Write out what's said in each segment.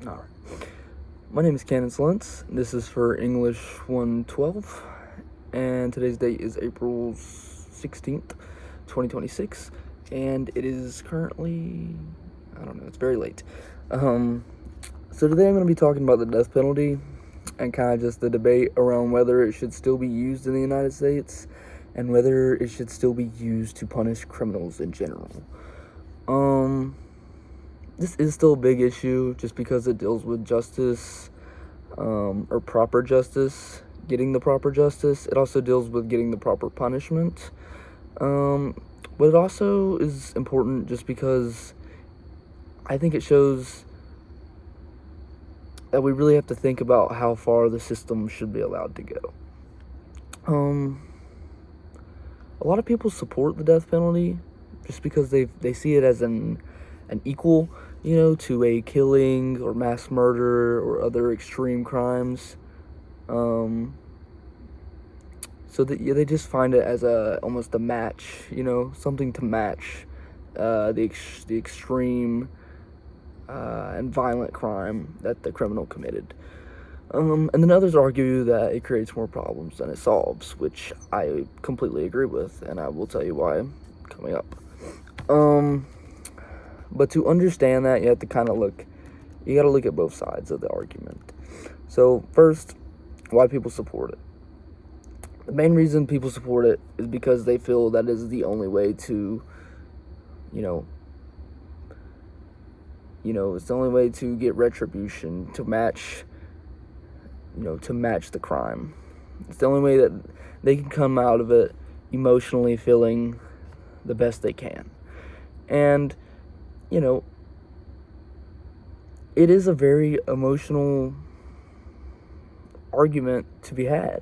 Alright. My name is Kanon Slentz. This is for English 112. And today's date is April 16th, 2026. And it is currently, it's very late. So today I'm going to be talking about the death penalty and kind of just the debate around whether it should still be used in the United States and whether it should still be used to punish criminals in general. This is still a big issue just because it deals with justice, or proper justice, getting the proper justice. It also deals with getting the proper punishment. But it also is important just because I think it shows that we really have to think about how far the system should be allowed to go. A lot of people support the death penalty just because they see it as an equal, to a killing or mass murder or other extreme crimes. So that they just find it as almost a match, something to match the extreme and violent crime that the criminal committed. And then others argue that it creates more problems than it solves, which I completely agree with, and I will tell you why coming up. But to understand that, you have to you gotta look at both sides of the argument. So first, why people support it. The main reason people support it is because they feel that is the only way to, it's the only way to get retribution, to match the crime. It's the only way that they can come out of it emotionally feeling the best they can. And, it is a very emotional argument to be had.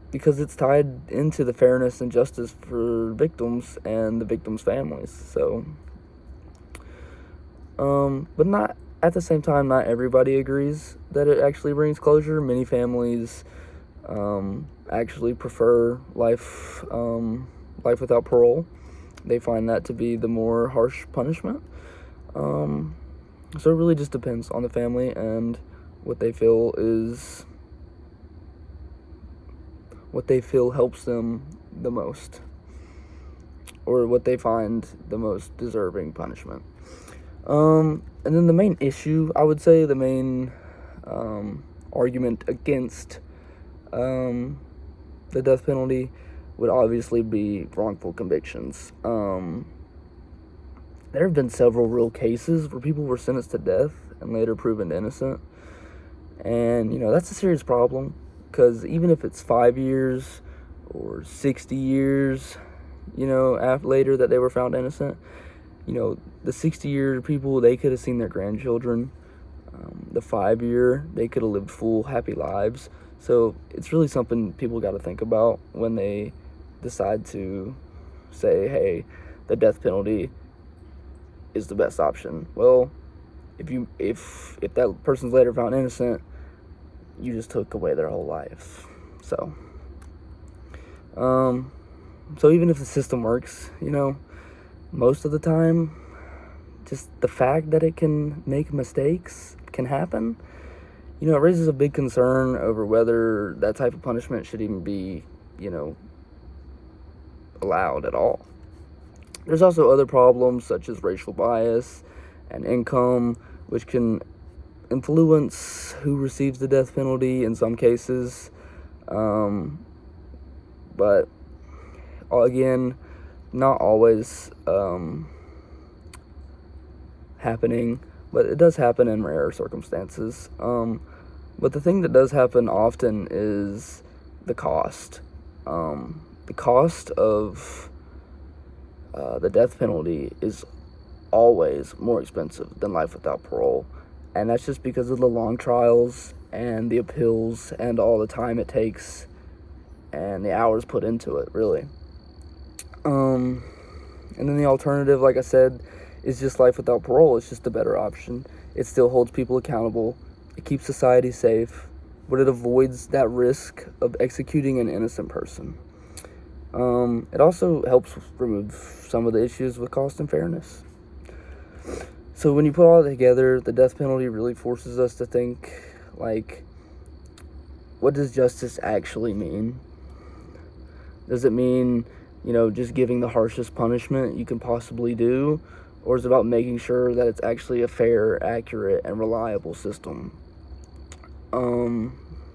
Because it's tied into the fairness and justice for victims and the victims' families. So, but not at the same time, not everybody agrees that it actually brings closure. Many families actually prefer life without parole. They find that to be the more harsh punishment. So it really just depends on the family and what they feel helps them the most, or what they find the most deserving punishment. And then the main issue, I would say, the main argument against the death penalty would obviously be wrongful convictions. There have been several real cases where people were sentenced to death and later proven innocent. And, that's a serious problem, because even if it's 5 years or 60 years, after later that they were found innocent, the 60-year people, they could have seen their grandchildren. The 5-year, they could have lived full, happy lives. So it's really something people got to think about when they decide to say, hey, the death penalty is the best option. Well, if that person's later found innocent, you just took away their whole life. So even if the system works, most of the time, just the fact that it can make mistakes can happen, it raises a big concern over whether that type of punishment should even be, allowed at all. There's also other problems such as racial bias and income, which can influence who receives the death penalty in some cases. But again, not always happening, but it does happen in rare circumstances. But the thing that does happen often is the cost. The cost of the death penalty is always more expensive than life without parole. And that's just because of the long trials and the appeals and all the time it takes and the hours put into it, really. And then the alternative, like I said, is just life without parole. It's just a better option. It still holds people accountable. It keeps society safe, but it avoids that risk of executing an innocent person. It also helps remove some of the issues with cost and fairness. So when you put all that together, the death penalty really forces us to think, like, what does justice actually mean? Does it mean, just giving the harshest punishment you can possibly do? Or is it about making sure that it's actually a fair, accurate, and reliable system?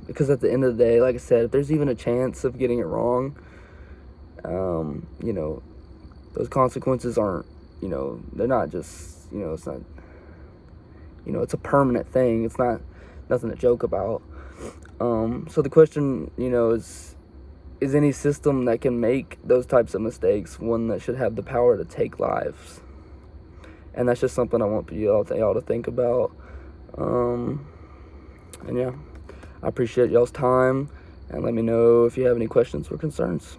Because at the end of the day, like I said, if there's even a chance of getting it wrong, those consequences aren't, they're not just, it's not, it's a permanent thing. It's not nothing to joke about. So the question, is any system that can make those types of mistakes one that should have the power to take lives? And that's just something I want y'all to think about. And yeah, I appreciate y'all's time, and let me know if you have any questions or concerns.